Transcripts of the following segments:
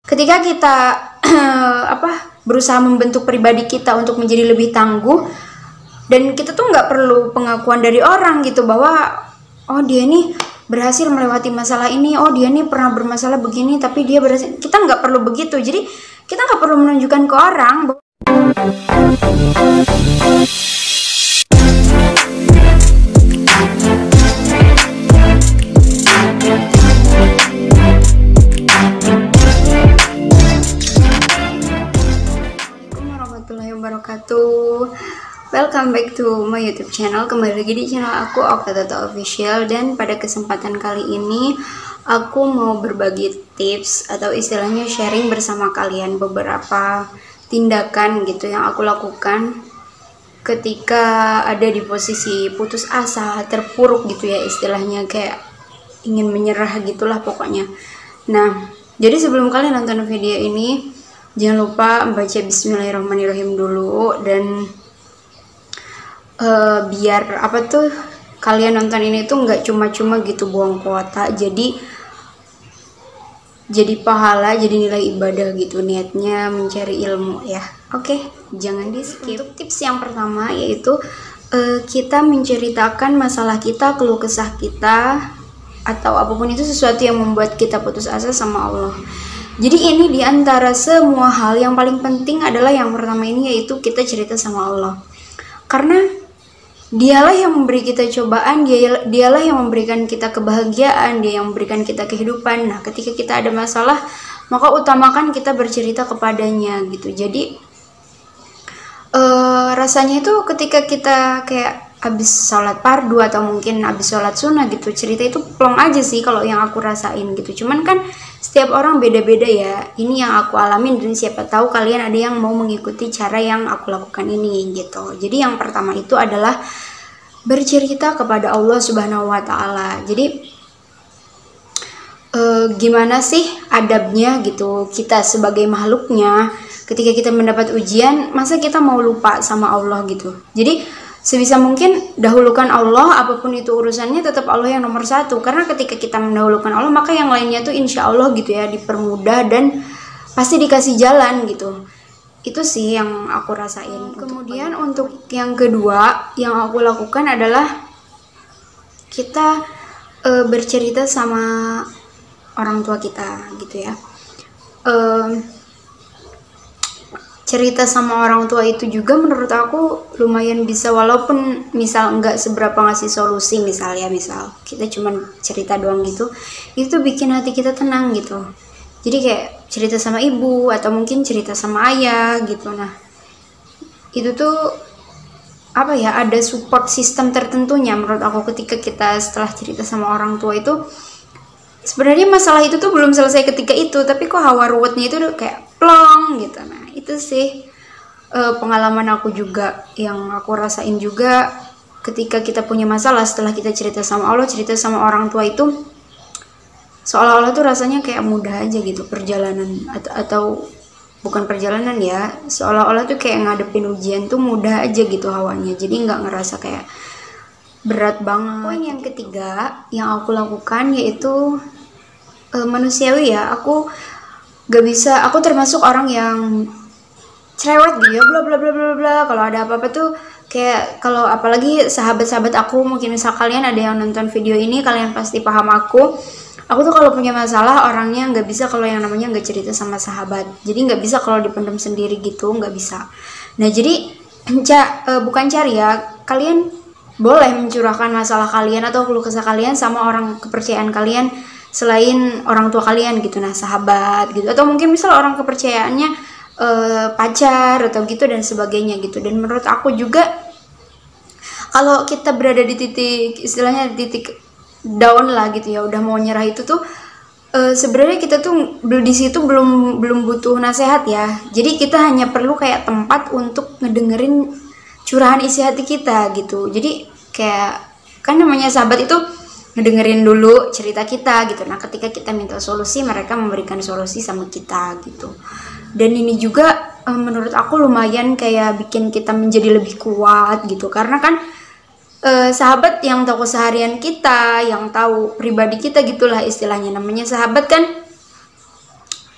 Ketika kita berusaha membentuk pribadi kita untuk menjadi lebih tangguh, dan kita tuh nggak perlu pengakuan dari orang gitu bahwa oh dia ini berhasil melewati masalah ini, oh dia ini pernah bermasalah begini tapi dia berhasil. Kita nggak perlu begitu. Jadi kita nggak perlu menunjukkan ke orang bahwa wabarakatuh. Welcome back to my YouTube channel. Kembali lagi di channel aku, Okta Official. Dan pada kesempatan kali ini aku mau berbagi tips atau istilahnya sharing bersama kalian beberapa tindakan gitu yang aku lakukan ketika ada di posisi putus asa, terpuruk gitu ya, istilahnya kayak ingin menyerah gitulah pokoknya. Nah, jadi sebelum kalian nonton video ini, jangan lupa membaca Bismillahirrahmanirrahim dulu, dan biar kalian nonton ini tuh nggak cuma-cuma gitu buang kuota, jadi pahala, jadi nilai ibadah gitu, niatnya mencari ilmu ya. Oke, jangan di skip. Untuk tips yang pertama yaitu kita menceritakan masalah kita, keluh kesah kita, atau apapun itu sesuatu yang membuat kita putus asa sama Allah. Jadi ini diantara semua hal yang paling penting adalah yang pertama ini, yaitu kita cerita sama Allah. Karena dialah yang memberi kita cobaan, dialah yang memberikan kita kebahagiaan, dia yang memberikan kita kehidupan. Nah, ketika kita ada masalah, maka utamakan kita bercerita kepadanya gitu. Jadi rasanya itu ketika kita kayak habis sholat fardu atau mungkin habis sholat sunnah gitu, cerita itu plong aja sih kalau yang aku rasain gitu. Cuman kan setiap orang beda-beda ya. Ini yang aku alamin, dan siapa tahu kalian ada yang mau mengikuti cara yang aku lakukan ini gitu. Jadi yang pertama itu adalah bercerita kepada Allah Subhanahu wa Ta'ala. Jadi gimana sih adabnya gitu kita sebagai makhluknya ketika kita mendapat ujian, masa kita mau lupa sama Allah gitu. Jadi sebisa mungkin dahulukan Allah, apapun itu urusannya tetap Allah yang nomor satu. Karena ketika kita mendahulukan Allah, maka yang lainnya tuh insya Allah gitu ya dipermudah dan pasti dikasih jalan gitu. Itu sih yang aku rasain. Kemudian untuk yang kedua yang aku lakukan adalah kita bercerita sama orang tua kita gitu ya. Cerita sama orang tua itu juga menurut aku lumayan bisa, walaupun misal nggak seberapa ngasih solusi, misal kita cuman cerita doang gitu, itu bikin hati kita tenang gitu. Jadi kayak cerita sama ibu atau mungkin cerita sama ayah gitu. Nah, itu tuh ada support system tertentunya menurut aku. Ketika kita setelah cerita sama orang tua itu, sebenarnya masalah itu tuh belum selesai ketika itu, tapi kok hawa ruwetnya itu udah kayak plong gitu. Nah, itu sih pengalaman aku juga yang aku rasain juga ketika kita punya masalah. Setelah kita cerita sama Allah, cerita sama orang tua itu seolah-olah tuh rasanya kayak mudah aja gitu perjalanan, atau bukan perjalanan ya, seolah-olah tuh kayak ngadepin ujian tuh mudah aja gitu hawanya, jadi nggak ngerasa kayak berat banget. Poin yang ketiga yang aku lakukan yaitu manusiawi ya, aku termasuk orang yang cerewet gitu ya, bla bla bla bla bla. Kalau ada apa-apa tuh kayak, kalau apalagi sahabat-sahabat aku, mungkin misal kalian ada yang nonton video ini, kalian pasti paham aku tuh kalau punya masalah orangnya nggak bisa kalau yang namanya nggak cerita sama sahabat. Jadi nggak bisa kalau dipendam sendiri gitu, nggak bisa. Nah, jadi bukan cari ya, kalian boleh mencurahkan masalah kalian atau keluh kesah kalian sama orang kepercayaan kalian selain orang tua kalian gitu. Nah, sahabat gitu, atau mungkin misal orang kepercayaannya pacar atau gitu dan sebagainya gitu. Dan menurut aku juga kalau kita berada di titik, istilahnya di titik down lah gitu ya, udah mau nyerah, itu tuh sebenarnya kita tuh di situ belum butuh nasihat ya. Jadi kita hanya perlu kayak tempat untuk ngedengerin curahan isi hati kita gitu. Jadi kayak kan namanya sahabat itu ngedengerin dulu cerita kita gitu. Nah, ketika kita minta solusi, mereka memberikan solusi sama kita gitu. Dan ini juga menurut aku lumayan kayak bikin kita menjadi lebih kuat gitu. Karena kan sahabat yang tahu keseharian kita, yang tahu pribadi kita gitulah istilahnya. Namanya sahabat kan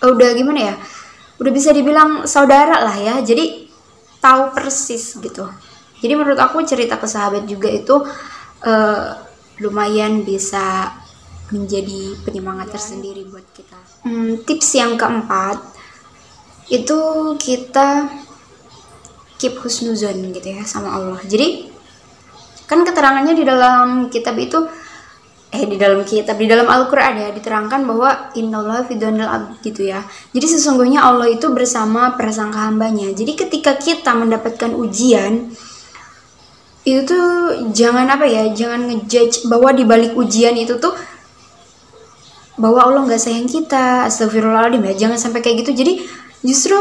udah gimana ya, udah bisa dibilang saudara lah ya, jadi tahu persis gitu. Jadi menurut aku cerita ke sahabat juga itu lumayan bisa menjadi penyemangat tersendiri buat kita. Tips yang keempat itu kita keep husnuzon gitu ya sama Allah. Jadi kan keterangannya di dalam kitab itu di dalam Al-Qur'an ya diterangkan bahwa innallaha fi dzonil abd gitu ya. Jadi sesungguhnya Allah itu bersama prasangka hambanya. Jadi ketika kita mendapatkan ujian itu tuh jangan jangan ngejudge bahwa di balik ujian itu tuh bahwa Allah nggak sayang kita, astagfirullahaladzim ya, jangan sampai kayak gitu. Jadi justru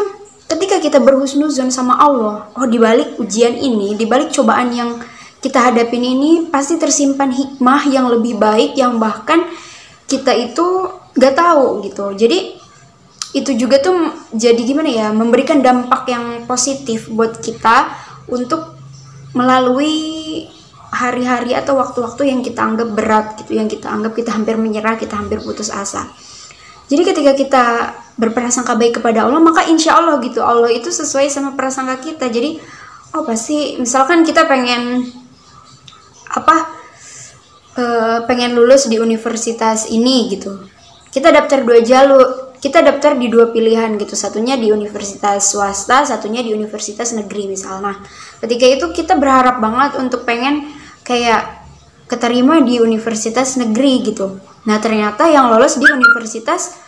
ketika kita berhusnuzon sama Allah, di balik ujian ini, di balik cobaan yang kita hadapin ini pasti tersimpan hikmah yang lebih baik yang bahkan kita itu nggak tahu gitu. Jadi itu juga tuh jadi gimana ya, memberikan dampak yang positif buat kita untuk melalui hari-hari atau waktu-waktu yang kita anggap berat gitu, yang kita anggap kita hampir menyerah, kita hampir putus asa. Jadi ketika kita berprasangka baik kepada Allah, maka insya Allah gitu, Allah itu sesuai sama prasangka kita. Jadi pasti misalkan kita pengen pengen lulus di universitas ini gitu, kita daftar kita daftar di 2 pilihan gitu, satunya di universitas swasta, satunya di universitas negeri misalnya. Ketika itu kita berharap banget untuk pengen kayak keterima di universitas negeri gitu. Nah ternyata yang lolos di universitas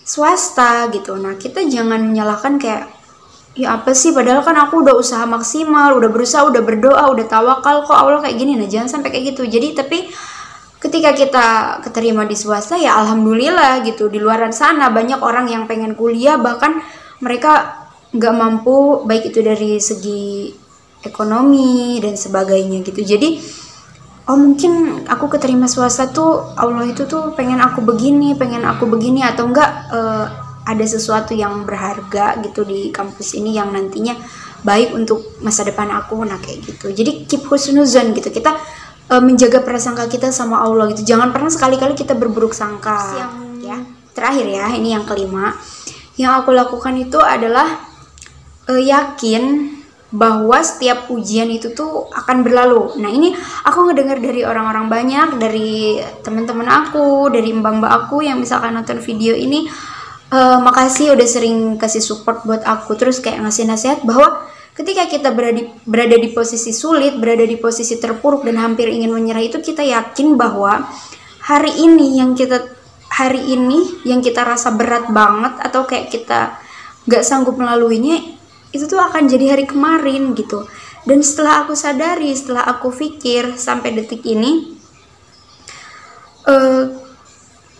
swasta gitu. Nah kita jangan menyalahkan kayak ya apa sih, padahal kan aku udah usaha maksimal, udah berusaha, udah berdoa, udah tawakal, kok Allah kayak gini. Nah jangan sampai kayak gitu. Jadi tapi ketika kita keterima di swasta ya alhamdulillah gitu. Di luaran sana banyak orang yang pengen kuliah, bahkan mereka nggak mampu, baik itu dari segi ekonomi dan sebagainya gitu. Jadi mungkin aku keterima swasta tuh Allah itu tuh pengen aku begini atau enggak ada sesuatu yang berharga gitu di kampus ini yang nantinya baik untuk masa depan aku. Nah kayak gitu. Jadi keep husnuzon gitu. Kita menjaga prasangka kita sama Allah gitu. Jangan pernah sekali-kali kita berburuk sangka. Ya, terakhir ya, ini yang kelima. Yang aku lakukan itu adalah yakin bahwa setiap ujian itu tuh akan berlalu. Nah ini aku ngedengar dari orang-orang banyak, dari teman-teman aku, dari mbak-mbak aku yang misalkan nonton video ini, makasih udah sering kasih support buat aku, terus kayak ngasih nasihat bahwa ketika kita berada di posisi sulit, berada di posisi terpuruk dan hampir ingin menyerah itu, kita yakin bahwa hari ini yang kita rasa berat banget atau kayak kita gak sanggup melaluinya, itu tuh akan jadi hari kemarin gitu. Dan setelah aku sadari, setelah aku pikir sampai detik ini,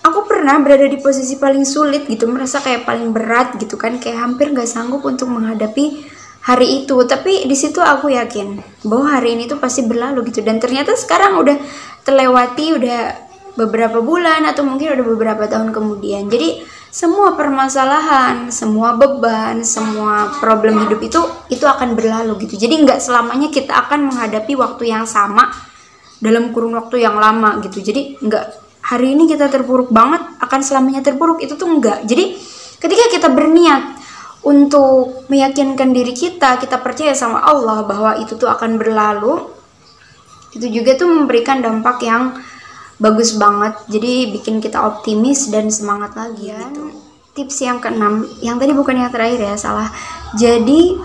aku pernah berada di posisi paling sulit gitu, merasa kayak paling berat gitu kan, kayak hampir gak sanggup untuk menghadapi hari itu. Tapi di situ aku yakin bahwa hari ini tuh pasti berlalu gitu. Dan ternyata sekarang udah terlewati, udah beberapa bulan atau mungkin udah beberapa tahun kemudian. Jadi semua permasalahan, semua beban, semua problem hidup itu akan berlalu gitu. Jadi nggak selamanya kita akan menghadapi waktu yang sama dalam kurun waktu yang lama gitu. Jadi nggak hari ini kita terpuruk banget akan selamanya terpuruk, itu tuh enggak. Jadi ketika kita berniat untuk meyakinkan diri kita percaya sama Allah bahwa itu tuh akan berlalu, itu juga tuh memberikan dampak yang bagus banget. Jadi bikin kita optimis dan semangat lagi gitu. Tips yang keenam, yang tadi bukan yang terakhir ya, salah. Jadi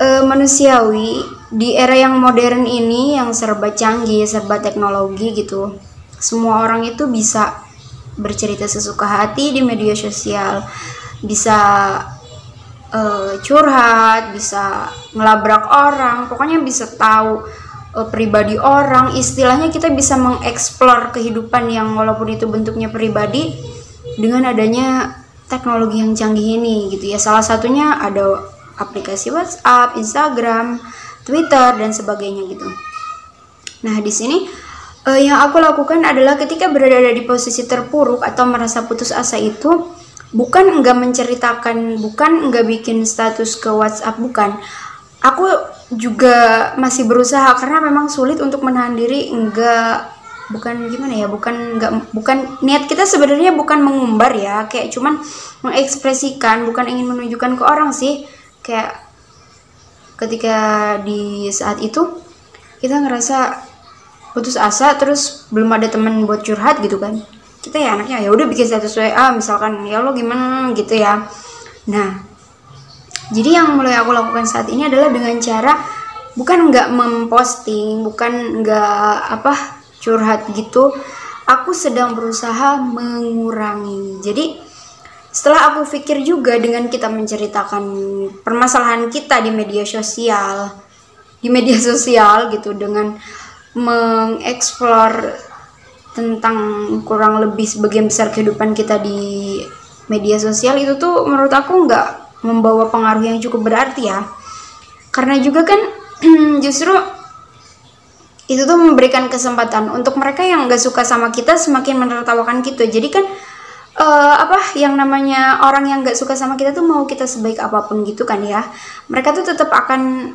manusiawi di era yang modern ini, yang serba canggih, serba teknologi gitu, semua orang itu bisa bercerita sesuka hati di media sosial, bisa curhat, bisa ngelabrak orang, pokoknya bisa tahu pribadi orang. Istilahnya kita bisa mengeksplor kehidupan yang walaupun itu bentuknya pribadi dengan adanya teknologi yang canggih ini gitu ya. Salah satunya ada aplikasi WhatsApp, Instagram, Twitter dan sebagainya gitu. Nah di sini yang aku lakukan adalah ketika berada di posisi terpuruk atau merasa putus asa itu, bukan enggak menceritakan, bukan enggak bikin status ke WhatsApp, bukan. Aku juga masih berusaha karena memang sulit untuk menahan diri enggak bukan gimana ya, bukan niat kita sebenarnya bukan mengumbar ya, kayak cuman mengekspresikan, bukan ingin menunjukkan ke orang sih. Kayak ketika di saat itu kita ngerasa putus asa, terus belum ada teman buat curhat gitu kan, kita ya anaknya ya udah bikin status WA misalkan, ya lo gimana gitu ya. Nah, jadi yang mulai aku lakukan saat ini adalah dengan cara bukan nggak memposting, bukan nggak curhat gitu, aku sedang berusaha mengurangi. Jadi setelah aku pikir juga, dengan kita menceritakan permasalahan kita di media sosial gitu, dengan mengeksplor tentang kurang lebih sebagian besar kehidupan kita di media sosial, itu tuh menurut aku nggak membawa pengaruh yang cukup berarti ya. Karena juga kan justru itu tuh memberikan kesempatan untuk mereka yang nggak suka sama kita semakin menertawakan kita. Jadi kan yang namanya orang yang nggak suka sama kita tuh mau kita sebaik apapun gitu kan ya, mereka tuh tetap akan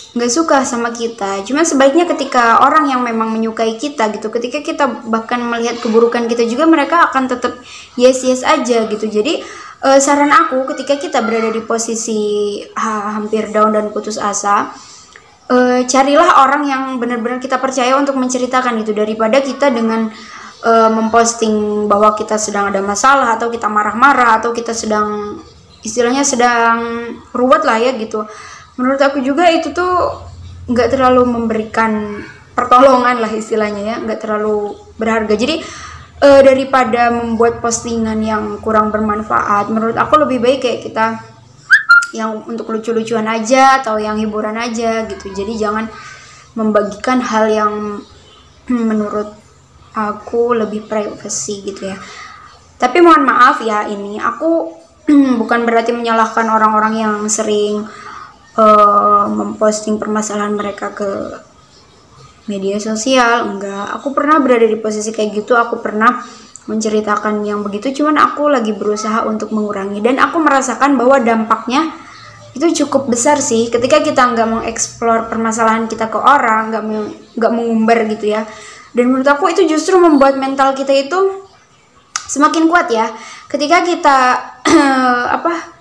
nggak suka sama kita. Cuma sebaiknya ketika orang yang memang menyukai kita gitu, ketika kita bahkan melihat keburukan kita juga, mereka akan tetap yes aja gitu. Jadi saran aku, ketika kita berada di posisi hampir down dan putus asa, carilah orang yang benar-benar kita percaya untuk menceritakan itu, daripada kita dengan memposting bahwa kita sedang ada masalah, atau kita marah-marah, atau kita sedang istilahnya sedang ruwet lah ya gitu. Menurut aku juga itu tuh nggak terlalu memberikan pertolongan lah istilahnya ya, nggak terlalu berharga. Jadi daripada membuat postingan yang kurang bermanfaat, menurut aku lebih baik kayak kita yang untuk lucu-lucuan aja atau yang hiburan aja gitu. Jadi jangan membagikan hal yang menurut aku lebih privacy gitu ya. Tapi mohon maaf ya, ini aku bukan berarti menyalahkan orang-orang yang sering memposting permasalahan mereka ke media sosial. Enggak, aku pernah berada di posisi kayak gitu, aku pernah menceritakan yang begitu, cuman aku lagi berusaha untuk mengurangi, dan aku merasakan bahwa dampaknya itu cukup besar sih ketika kita nggak mengeksplor permasalahan kita ke orang, nggak mengumbar gitu ya. Dan menurut aku itu justru membuat mental kita itu semakin kuat ya, ketika kita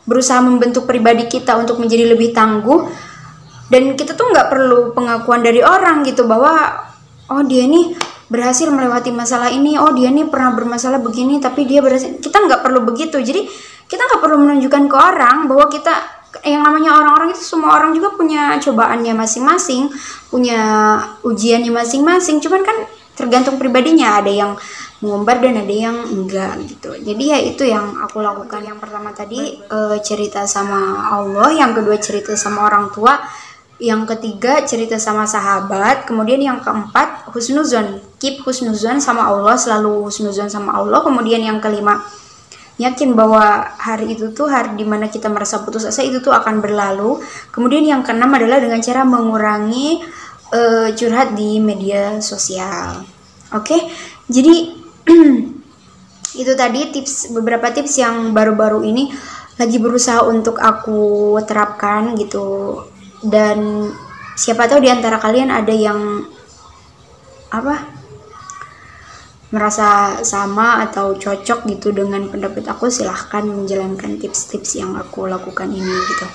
berusaha membentuk pribadi kita untuk menjadi lebih tangguh, dan kita tuh nggak perlu pengakuan dari orang gitu bahwa oh dia nih berhasil melewati masalah ini, oh dia nih pernah bermasalah begini tapi dia berhasil. Kita nggak perlu begitu. Jadi kita nggak perlu menunjukkan ke orang bahwa kita, yang namanya orang-orang itu semua orang juga punya cobaannya masing-masing, punya ujiannya masing-masing, cuman kan tergantung pribadinya, ada yang mengumbar dan ada yang enggak gitu. Jadi ya itu yang aku lakukan. Yang pertama tadi cerita sama Allah, yang kedua cerita sama orang tua, yang ketiga cerita sama sahabat, kemudian yang keempat husnuzon, keep husnuzon sama Allah, selalu husnuzon sama Allah. Kemudian yang kelima, yakin bahwa hari itu tuh hari dimana kita merasa putus asa itu tuh akan berlalu. Kemudian yang keenam adalah dengan cara mengurangi curhat di media sosial. Oke, jadi itu tadi beberapa tips yang baru-baru ini lagi berusaha untuk aku terapkan gitu. Dan siapa tahu di antara kalian ada yang merasa sama atau cocok gitu dengan pendapat aku, silahkan menjalankan tips-tips yang aku lakukan ini gitu.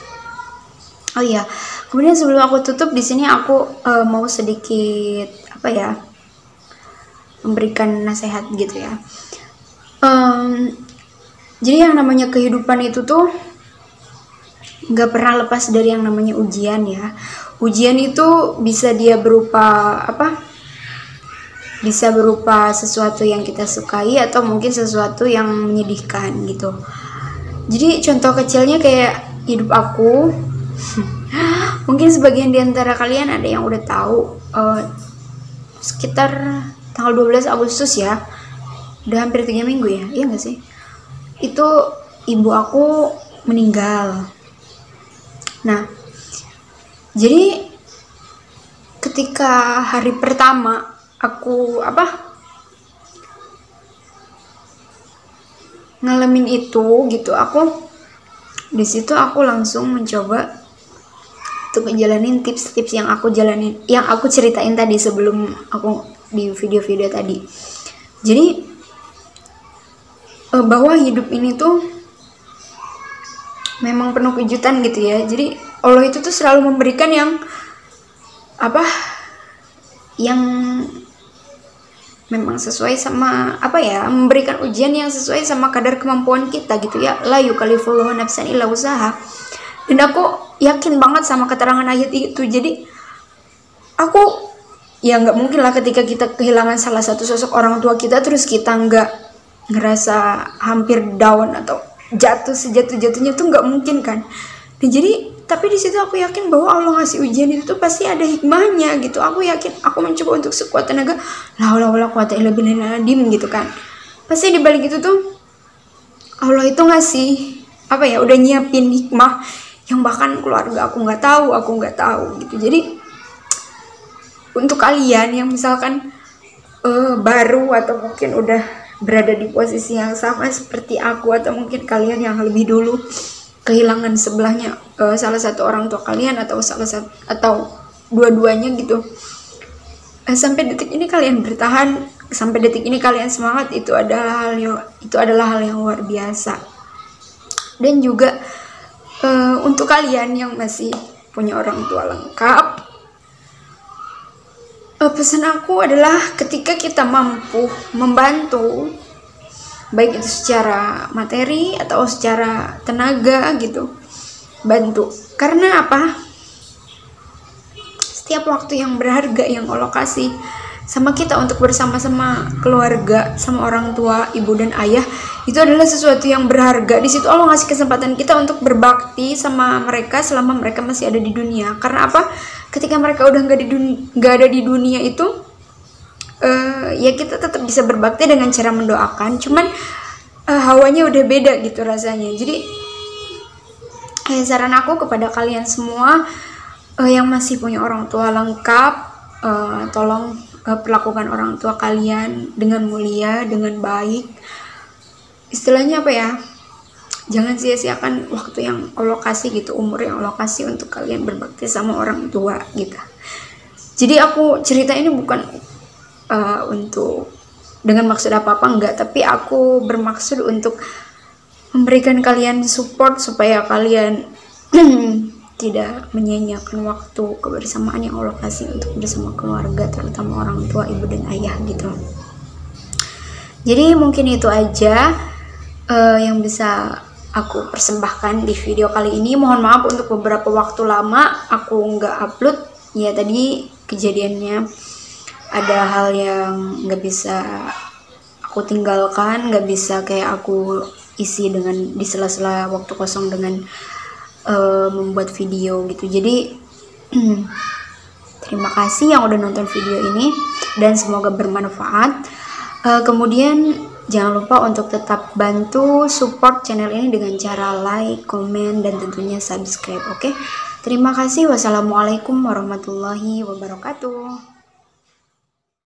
Oh iya, kemudian sebelum aku tutup di sini aku mau sedikit memberikan nasihat gitu ya. Jadi yang namanya kehidupan itu tuh nggak pernah lepas dari yang namanya ujian ya. Ujian itu bisa dia berupa bisa berupa sesuatu yang kita sukai atau mungkin sesuatu yang menyedihkan gitu. Jadi contoh kecilnya kayak hidup aku. Mungkin sebagian di antara kalian ada yang udah tahu, sekitar tanggal 12 Agustus ya, udah hampir 3 minggu ya, iya gak sih? Itu ibu aku meninggal. Nah, jadi ketika hari pertama aku ngalamin itu gitu, di situ aku langsung mencoba untuk ngejalanin tips-tips yang aku ceritain tadi sebelum aku di video-video tadi. Jadi bahwa hidup ini tuh memang penuh kejutan gitu ya. Jadi Allah itu tuh selalu memberikan yang memang sesuai sama memberikan ujian yang sesuai sama kadar kemampuan kita gitu ya. La yukallifullahu nafsan illa usaha. Dan aku yakin banget sama keterangan ayat itu. Jadi aku ya nggak mungkin lah ketika kita kehilangan salah satu sosok orang tua kita terus kita nggak ngerasa hampir down atau jatuh sejatuh-jatuhnya, tuh nggak mungkin kan. Dan jadi tapi di situ aku yakin bahwa Allah ngasih ujian itu tuh pasti ada hikmahnya gitu. Aku yakin, aku mencoba untuk sekuat tenaga, la haula wala quwata illa billahil azim gitu kan. Pasti di balik itu tuh Allah itu ngasih udah nyiapin hikmah yang bahkan keluarga aku nggak tahu gitu. Jadi untuk kalian yang misalkan baru atau mungkin udah berada di posisi yang sama seperti aku, atau mungkin kalian yang lebih dulu kehilangan sebelahnya salah satu orang tua kalian atau dua-duanya gitu, sampai detik ini kalian bertahan, sampai detik ini kalian semangat, itu adalah hal yang luar biasa. Dan juga untuk kalian yang masih punya orang tua lengkap, pesan aku adalah ketika kita mampu membantu, baik itu secara materi atau secara tenaga gitu, bantu. Karena apa? Setiap waktu yang berharga yang Allah kasih sama kita untuk bersama-sama keluarga, sama orang tua, ibu dan ayah, itu adalah sesuatu yang berharga. Di situ Allah ngasih kesempatan kita untuk berbakti sama mereka selama mereka masih ada di dunia. Karena apa? Ketika mereka udah nggak ada di dunia itu, ya kita tetap bisa berbakti dengan cara mendoakan, cuman hawanya udah beda gitu rasanya. Jadi saran aku kepada kalian semua yang masih punya orang tua lengkap, tolong perlakukan orang tua kalian dengan mulia, dengan baik. Istilahnya jangan sia-siakan waktu yang Allah kasih gitu, umur yang Allah kasih untuk kalian berbakti sama orang tua gitu. Jadi aku cerita ini bukan untuk dengan maksud apa-apa, enggak, tapi aku bermaksud untuk memberikan kalian support supaya kalian tidak menyia-nyiakan waktu kebersamaan yang Allah kasih untuk bersama keluarga, terutama orang tua, ibu dan ayah gitu. Jadi mungkin itu aja yang bisa aku persembahkan di video kali ini. Mohon maaf untuk beberapa waktu lama aku nggak upload, ya tadi kejadiannya ada hal yang nggak bisa aku tinggalkan, nggak bisa kayak aku isi dengan di sela-sela waktu kosong dengan membuat video gitu. Jadi terima kasih yang udah nonton video ini dan semoga bermanfaat. Kemudian jangan lupa untuk tetap bantu support channel ini dengan cara like, komen, dan tentunya subscribe. Oke? Terima kasih. Wassalamualaikum warahmatullahi wabarakatuh.